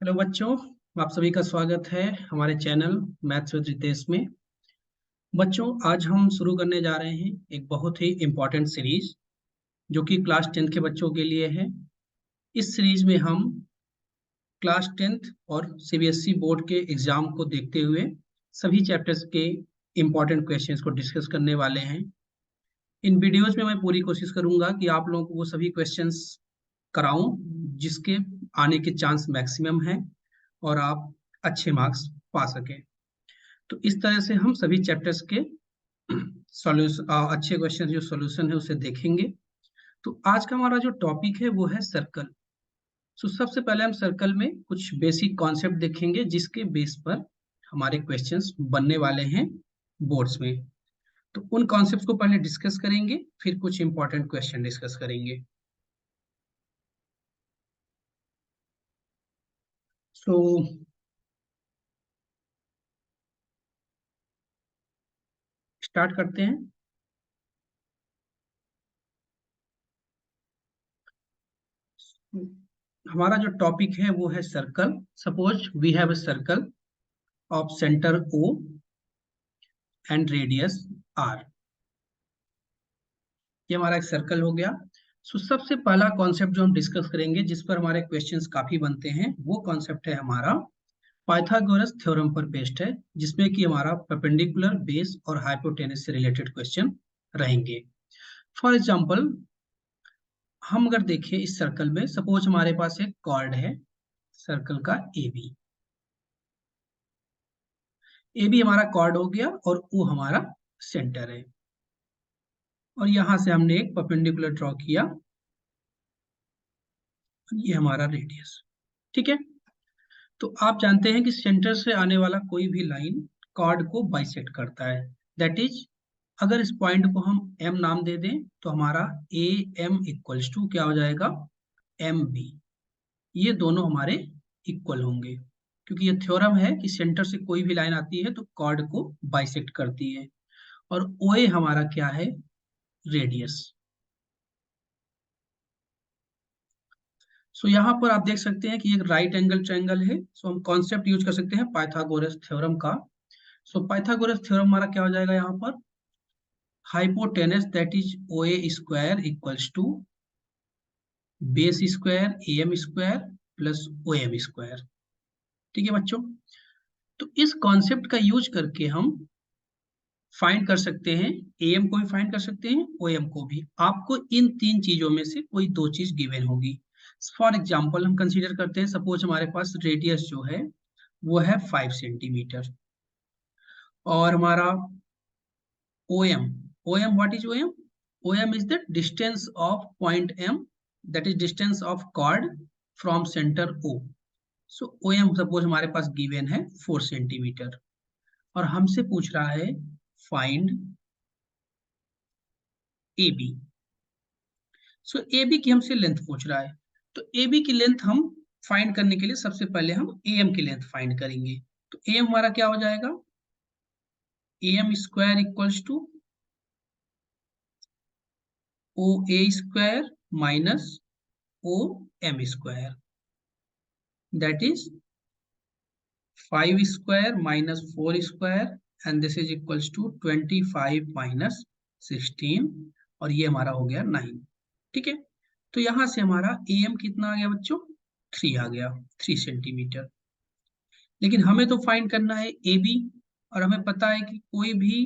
Hello बच्चों, आप सभी का स्वागत है हमारे चैनल मैथ्स विद रितेश में। बच्चों, आज हम शुरू करने जा रहे हैं एक बहुत ही इम्पोर्टेंट सीरीज जो कि क्लास 10th के बच्चों के लिए है। इस सीरीज में हम क्लास 10th और सीबीएसई बोर्ड के एग्जाम को देखते हुए सभी चैप्टर्स के इम्पोर्टेंट क्वेश्चंस को डिस्कस करने वाले हैं। इन वीडियोज में मैं पूरी कोशिश करूंगा कि आप लोगों को वो सभी क्वेश्चंस कराऊं जिसके आने के चांस मैक्सिमम है और आप अच्छे मार्क्स पा सकें। तो इस तरह से हम सभी चैप्टर्स के सॉल्यूशन अच्छे क्वेश्चन जो सॉल्यूशन है उसे देखेंगे। तो आज का हमारा जो टॉपिक है वो है सर्कल। तो सबसे पहले हम सर्कल में कुछ बेसिक कॉन्सेप्ट देखेंगे जिसके बेस पर हमारे क्वेश्चंस बनने वाले हैं बोर्ड्स में। तो उन कॉन्सेप्ट्स को पहले डिस्कस करेंगे, फिर कुछ इंपॉर्टेंट क्वेश्चन डिस्कस करेंगे। सो स्टार्ट करते हैं। हमारा जो टॉपिक है वो है circle. Suppose we have a circle of centre O and radius R। ये हमारा एक सर्कल हो गया। सो सबसे पहला कॉन्सेप्ट जो हम डिस्कस करेंगे जिस पर हमारे क्वेश्चंस काफी बनते हैं वो कॉन्सेप्ट है हमारा पाइथागोरस थ्योरम पर बेस्ड है, जिसमें कि हमारा परपेंडिकुलर, बेस और हाइपोटेनस से रिलेटेड क्वेश्चन रहेंगे। फॉर एग्जांपल, हम अगर देखें इस सर्कल में, सपोज हमारे पास एक कॉर्ड है सर्कल का ए बी हमारा कॉर्ड हो गया और ओ हमारा सेंटर है। और यहां से हमने एक परपेंडिकुलर ड्रॉ किया, ये हमारा रेडियस। ठीक है। तो आप जानते हैं कि सेंटर से आने वाला कोई भी लाइन कॉर्ड को बाइसेक्ट करता है। दैट इज, अगर इस पॉइंट को हम एम नाम दे दें तो हमारा ए एम इक्वल्स टू क्या हो जाएगा, एम बी। ये दोनों हमारे इक्वल होंगे क्योंकि ये थ्योरम है कि सेंटर से कोई भी लाइन आती है तो कॉर्ड को बाइसेक्ट करती है। और ओ ए हमारा क्या है, रेडियस। सो यहाँ पर आप देख सकते हैं कि एक राइट एंगल ट्रायंगल है। सो हम कॉन्सेप्ट यूज कर सकते हैं पाइथागोरस थ्योरम का। सो पाइथागोरस थ्योरम हमारा क्या हो जाएगा यहाँ पर, hypotenuse that is O A square equals to base square A M square plus O M square. ठीक है बच्चों। तो इस कॉन्सेप्ट का यूज करके हम फाइंड कर सकते हैं, ए एम को भी फाइंड कर सकते हैं, ओ एम को भी। आपको इन तीन चीजों में से कोई दो चीज गिवन होगी। फॉर एग्जाम्पल हम कंसीडर करते हैं, सपोज हमारे पास रेडियस जो है वो है 5 सेंटीमीटर और हमारा OM, OM, what is OM? OM is the distance of point M, that is distance of chord from center O. So OM suppose हमारे पास given है 4 सेंटीमीटर और हमसे पूछ रहा है find AB. So AB की हमसे लेंथ पूछ रहा है, तो AB की लेंथ हम फाइंड करने के लिए सबसे पहले हम AM की लेंथ फाइंड करेंगे। तो AM हमारा क्या हो जाएगा, AM square equals to OA square minus OM square, that is 5 square minus 4 square and this is equals to 25 minus 16 और ये हमारा हो गया 9। ठीक है। तो यहां से हमारा AM कितना आ गया बच्चों, 3 आ गया, 3 सेंटीमीटर। लेकिन हमें तो फाइंड करना है AB और हमें पता है कि कोई भी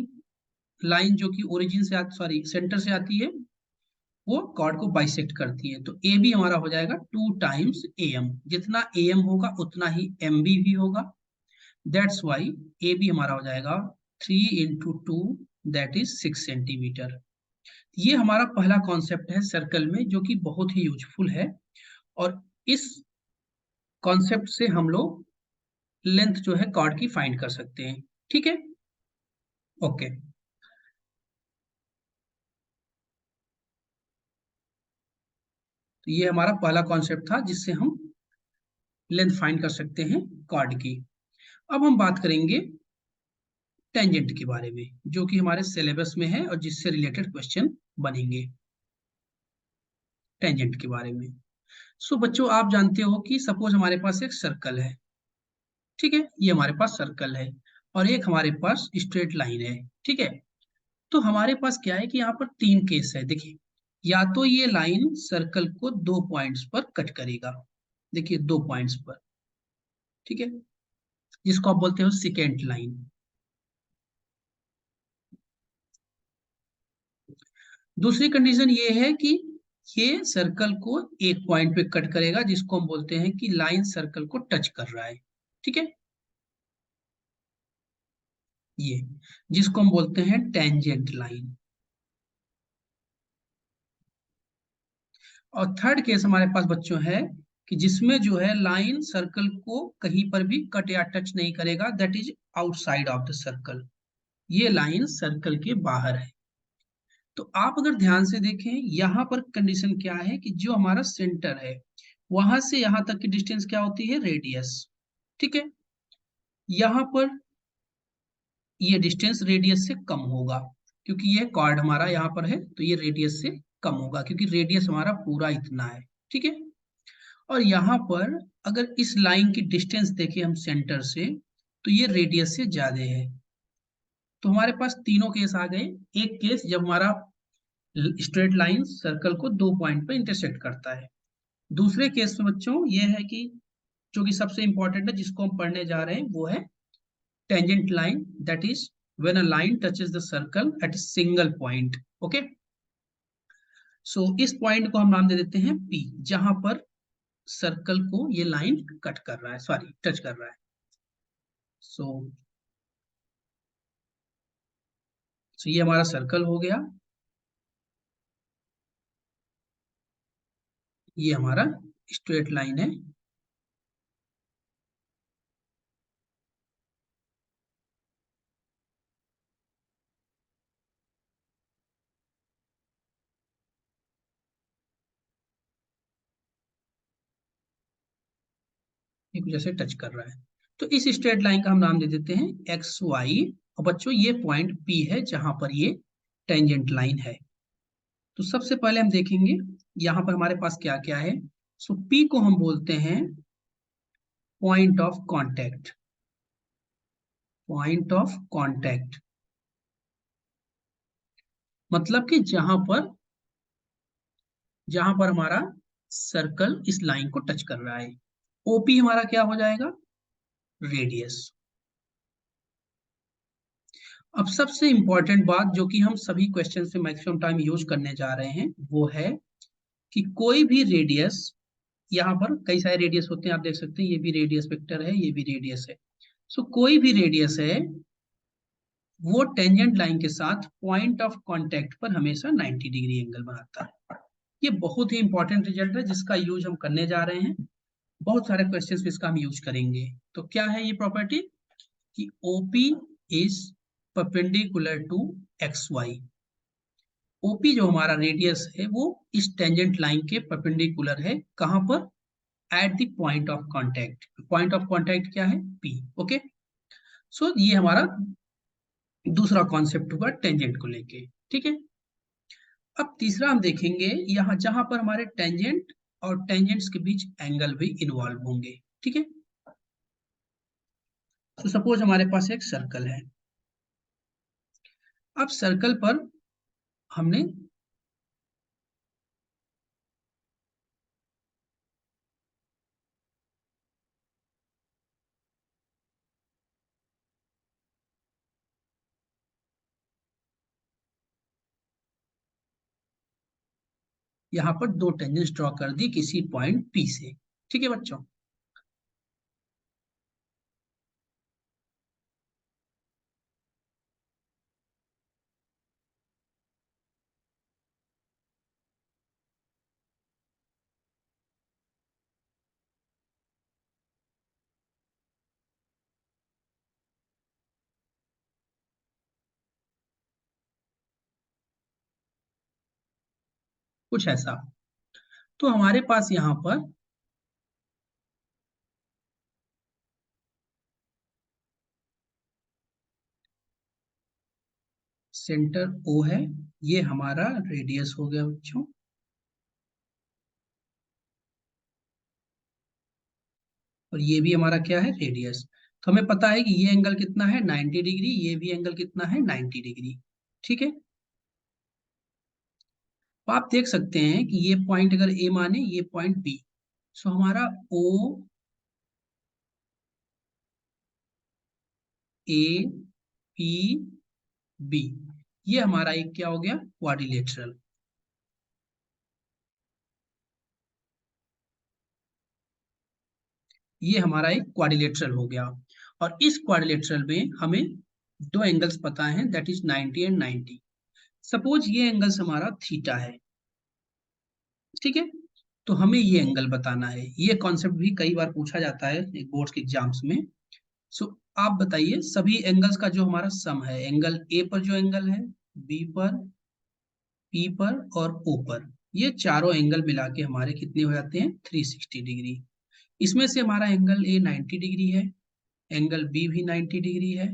लाइन जो कि ओरिजिन से सॉरी सेंटर से आती है वो कॉर्ड को बाइसेक्ट करती है। तो ए बी हमारा हो जाएगा 2 टाइम्स ए एम, जितना ए एम होगा उतना ही एम बी भी होगा। दैट्स वाई ए बी हमारा हो जाएगा 3 × 2 दैट इज 6 सेंटीमीटर। ये हमारा पहला कॉन्सेप्ट है सर्कल में जो कि बहुत ही यूजफुल है और इस कॉन्सेप्ट से हम लोग लेंथ जो है कॉर्ड की फाइंड कर सकते हैं। ठीक है, ओके। तो ये हमारा पहला कॉन्सेप्ट था जिससे हम लेंथ फाइंड कर सकते हैं कॉर्ड की। अब हम बात करेंगे टेंजेंट के बारे में जो कि हमारे सिलेबस में है और जिससे रिलेटेड क्वेश्चन बनेंगे टेंजेंट के बारे में। सो बच्चों आप जानते हो कि सपोज हमारे पास एक सर्कल है, ठीक है, ये हमारे पास सर्कल है और एक हमारे पास स्ट्रेट लाइन है, ठीक है। तो हमारे पास क्या है कि यहाँ पर तीन केस है, देखिए। या तो ये लाइन सर्कल को दो पॉइंट्स पर कट करेगा, देखिए दो पॉइंट्स पर, ठीक है, जिसको आप बोलते हो सिकेंट लाइन। दूसरी कंडीशन ये है कि ये सर्कल को एक पॉइंट पे कट करेगा, जिसको हम बोलते हैं कि लाइन सर्कल को टच कर रहा है, ठीक है, ये जिसको हम बोलते हैं टेंजेंट लाइन। और थर्ड केस हमारे पास बच्चों है कि जिसमें जो है लाइन सर्कल को कहीं पर भी कट या टच नहीं करेगा, that is outside of the circle, ये लाइन सर्कल के बाहर है। तो आप अगर ध्यान से देखें यहाँ पर कंडीशन क्या है कि जो हमारा सेंटर है वहां से यहाँ तक की डिस्टेंस क्या होती है, रेडियस, ठीक है। यहाँ पर ये डिस्टेंस रेडियस से कम होगा, क्योंकि ये कॉर्ड हमारा यहाँ पर है तो ये रेडियस से कम होगा, क्योंकि रेडियस हमारा पूरा इतना है, ठीक है। और यहाँ पर अगर इस लाइन की डिस्टेंस देखें हम सेंटर से, तो ये रेडियस से ज्यादा है। तो हमारे पास तीनों केस आ गए। एक केस जब हमारा स्ट्रेट लाइन सर्कल को दो पॉइंट पर इंटरसेक्ट करता है। दूसरे केस में बच्चों ये है कि जो कि सबसे इंपॉर्टेंट है, जिसको हम पढ़ने जा रहे हैं, वो है tangent line, that is when a line touches the circle at a single point. Okay, so इस पॉइंट को हम नाम दे देते हैं पी, जहां पर सर्कल को ये लाइन कट कर रहा है, सॉरी टच कर रहा है। सो ये हमारा सर्कल हो गया, ये हमारा स्ट्रेट लाइन है। ये कुछ ऐसे टच कर रहा है, तो इस स्ट्रेट लाइन का हम नाम दे देते हैं एक्स वाई। और बच्चों ये पॉइंट पी है जहां पर ये टेंजेंट लाइन है। तो सबसे पहले हम देखेंगे यहाँ पर हमारे पास क्या क्या है। सो पी को हम बोलते हैं point of contact, point of contact मतलब कि जहां पर हमारा सर्कल इस लाइन को टच कर रहा है। ओपी हमारा क्या हो जाएगा, रेडियस। अब सबसे इंपॉर्टेंट बात जो कि हम सभी क्वेश्चन में मैक्सिमम टाइम यूज करने जा रहे हैं, वो है कि कोई भी रेडियस, यहाँ पर कई सारे रेडियस होते हैं, आप देख सकते हैं ये भी रेडियस वेक्टर है, ये भी रेडियस है। सो कोई भी रेडियस है वो टेंजेंट लाइन के साथ पॉइंट ऑफ कांटेक्ट पर हमेशा 90 डिग्री एंगल बनाता है। ये बहुत ही इंपॉर्टेंट रिजल्ट है जिसका यूज हम करने जा रहे हैं। बहुत सारे क्वेश्चंस में इसका हम यूज करेंगे। तो क्या है ये प्रॉपर्टी कि OP is perpendicular to X Y. OP जो हमारा रेडियस है वो इस टेंजेंट लाइन के परपेंडिकुलर है, कहां पर, at the point of contact. Point of contact क्या है, पी। ओके, सो ये हमारा दूसरा कॉन्सेप्ट हुआ टेंजेंट को लेके, ठीक है। अब तीसरा हम देखेंगे यहाँ जहां पर हमारे टेंजेंट और टेंजेंट्स के बीच एंगल भी इन्वॉल्व होंगे, ठीक है। तो सपोज हमारे पास एक सर्कल है। अब सर्कल पर हमने यहाँ पर दो टेंजेंट्स ड्रॉ कर दी किसी पॉइंट पी से, ठीक है बच्चों। कुछ ऐसा। तो हमारे पास यहाँ पर सेंटर O है, ये हमारा रेडियस हो गया बच्चों। और ये भी हमारा क्या है, रेडियस। तो हमें पता है कि ये एंगल कितना है, 90 डिग्री, ये भी एंगल कितना है, 90 डिग्री। ठीक है, तो आप देख सकते हैं कि ये पॉइंट अगर ए माने, ये पॉइंट बी, सो हमारा ओ ए पी बी, ये हमारा एक क्या हो गया, क्वाड्रिलेटरल। ये हमारा एक क्वाड्रिलेटरल हो गया। और इस क्वाड्रिलेटरल में हमें दो एंगल्स पता हैं, दैट इज 90 एंड 90। सपोज ये एंगल्स हमारा थीटा है, ठीक है, तो हमें ये एंगल बताना है। ये कॉन्सेप्ट भी कई बार पूछा जाता है बोर्ड्स के एग्जाम्स में। सो आप बताइए, सभी एंगल्स का जो हमारा सम है, एंगल ए पर जो एंगल है, बी पर, पी पर और ओ पर, ये चारों एंगल मिला के हमारे कितने हो जाते हैं, 360 डिग्री। इसमें से हमारा एंगल ए 90 डिग्री है, एंगल बी भी 90 डिग्री है,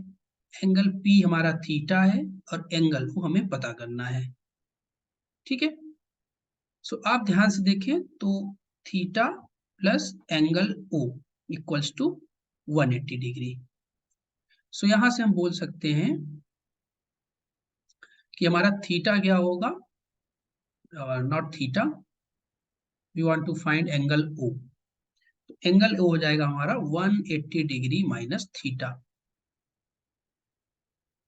एंगल पी हमारा थीटा है, और एंगल को हमें पता करना है। ठीक है, सो आप ध्यान से देखें तो theta plus angle O equals to 180 degree. So यहां से हम बोल सकते हैं कि हमारा थीटा क्या होगा, not theta, we want to find angle O. Angle O हो जाएगा हमारा 180 डिग्री माइनस थीटा।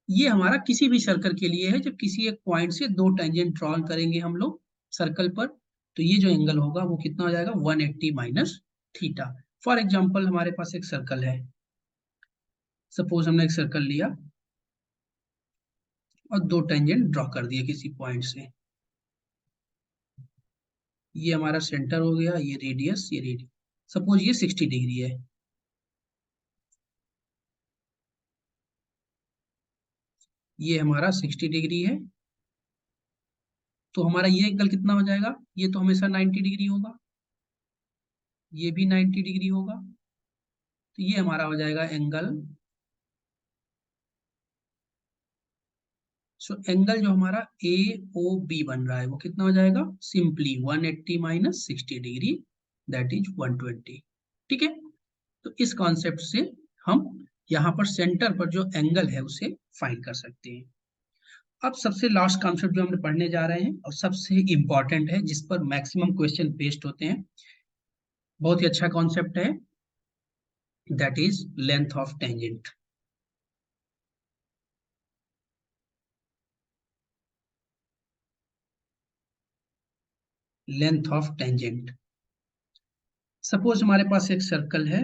ये हमारा किसी भी सर्कल के लिए है, जब किसी एक पॉइंट से दो टेंजेंट ड्रॉ करेंगे हम लोग सर्कल पर, तो ये जो एंगल होगा वो कितना हो जाएगा, 180 माइनस थीटा। फॉर एग्जाम्पल हमारे पास एक सर्कल है, सपोज हमने एक सर्कल लिया और दो टेंजेंट ड्रॉ कर दिए किसी पॉइंट से। ये हमारा सेंटर हो गया, ये रेडियस, ये रेडियस, सपोज ये 60 डिग्री है, ये हमारा 60 डिग्री है। तो हमारा ये एंगल कितना हो जाएगा, ये तो हमेशा 90 डिग्री होगा, ये भी 90 डिग्री होगा। तो ये हमारा हो जाएगा एंगल। सो एंगल जो हमारा ए ओ बी बन रहा है वो कितना हो जाएगा, simply 180 minus 60 degree, that is 120। ठीक है, तो इस कॉन्सेप्ट से हम यहाँ पर सेंटर पर जो एंगल है उसे फाइंड कर सकते हैं। अब सबसे लास्ट कॉन्सेप्ट जो हम पढ़ने जा रहे हैं और सबसे इंपॉर्टेंट है, जिस पर मैक्सिमम क्वेश्चन बेस्ड होते हैं, बहुत ही अच्छा कॉन्सेप्ट है, that is length of tangent. Length of tangent. Suppose हमारे पास एक सर्कल है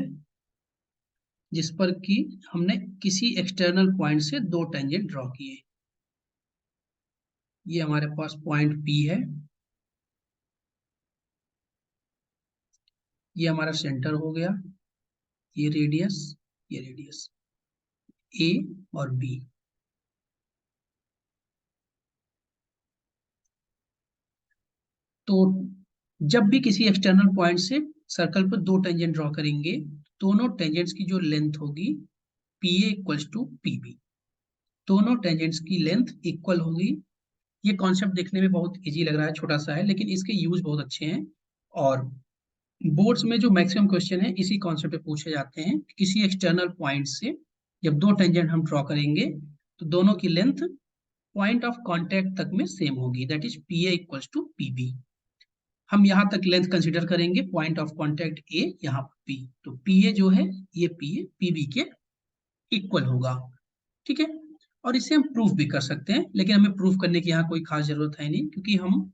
जिस पर कि हमने किसी एक्सटर्नल पॉइंट से दो टेंजेंट ड्रॉ किए। ये हमारे पास पॉइंट पी है, ये हमारा सेंटर हो गया, ये रेडियस, ये रेडियस ए और बी। तो जब भी किसी एक्सटर्नल पॉइंट से सर्कल पर दो टेंजेंट ड्रॉ करेंगे, दोनों टेंजेंट्स की जो लेंथ होगी, P A equals to P B, दोनों टेंजेंट्स की लेंथ इक्वल होगी। ये कॉन्सेप्ट देखने में बहुत इजी लग रहा है, छोटा सा है, लेकिन इसके यूज बहुत अच्छे हैं। और बोर्ड्स में जो मैक्सिमम क्वेश्चन है इसी कॉन्सेप्ट पे पूछे जाते हैं। किसी एक्सटर्नल पॉइंट से जब दो टेंजेंट हम ड्रॉ करेंगे, तो दोनों की लेंथ पॉइंट ऑफ कांटेक्ट तक में सेम होगी, that is P A equals to P B. हम यहाँ तक लेंथ कंसिडर करेंगे, पॉइंट ऑफ कांटेक्ट ए, यहाँ पी, तो पी ए जो है, ये पी ए पी बी के इक्वल होगा। ठीक है, और इसे हम प्रूफ भी कर सकते हैं, लेकिन हमें प्रूफ करने की यहाँ कोई खास जरूरत है नहीं, क्योंकि हम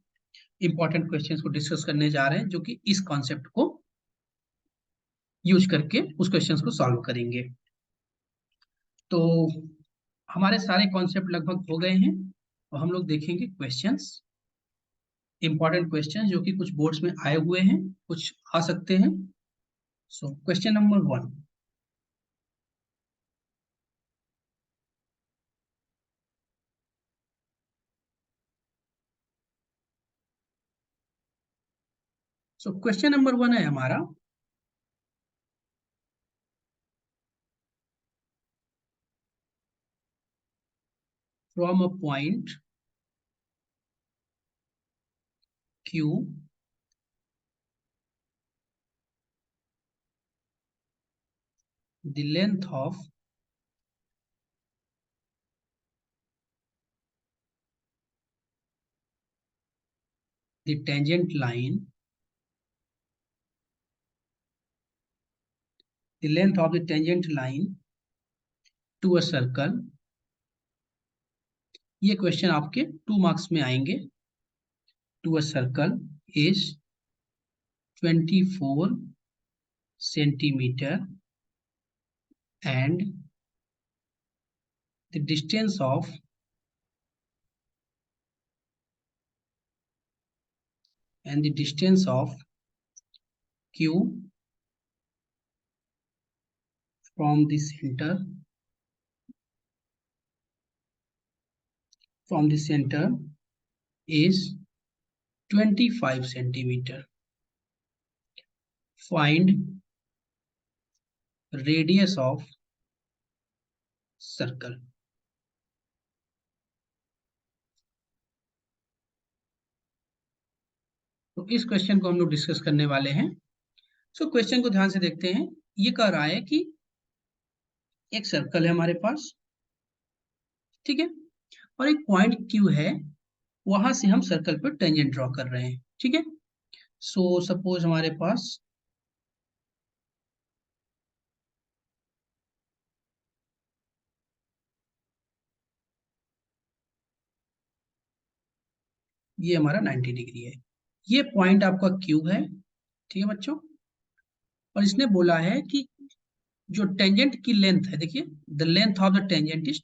इंपॉर्टेंट क्वेश्चंस को डिस्कस करने जा रहे हैं जो कि इस कॉन्सेप्ट को यूज करके उस क्वेश्चंस को सॉल्व करेंगे। तो हमारे सारे कॉन्सेप्ट लगभग हो गए हैं, और हम लोग देखेंगे क्वेश्चंस, इंपॉर्टेंट क्वेश्चंस जो कि कुछ बोर्ड्स में आए हुए हैं, कुछ आ सकते हैं। So question number 1। So question number 1 है हमारा, from a point Q the length of the tangent line, the length of the tangent line to a circle. ये क्वेश्चन आपके 2 मार्क्स में आएंगे. To a circle is 24 centimeter and the distance of Q from the center is 25 centimeter. Find radius of circle. तो इस question को हम लोग discuss करने वाले हैं. सो क्वेश्चन को ध्यान से देखते हैं. ये कह रहा है कि एक सर्कल है हमारे पास, ठीक है, और एक पॉइंट Q है, वहां से हम सर्कल पर टेंजेंट ड्रॉ कर रहे हैं, ठीक है. सो सपोज हमारे पास ये हमारा 90 डिग्री है. ये पॉइंट आपका Q है, ठीक है बच्चों, और इसने बोला है कि जो टेंजेंट की लेंथ है, देखिए the length of the tangent is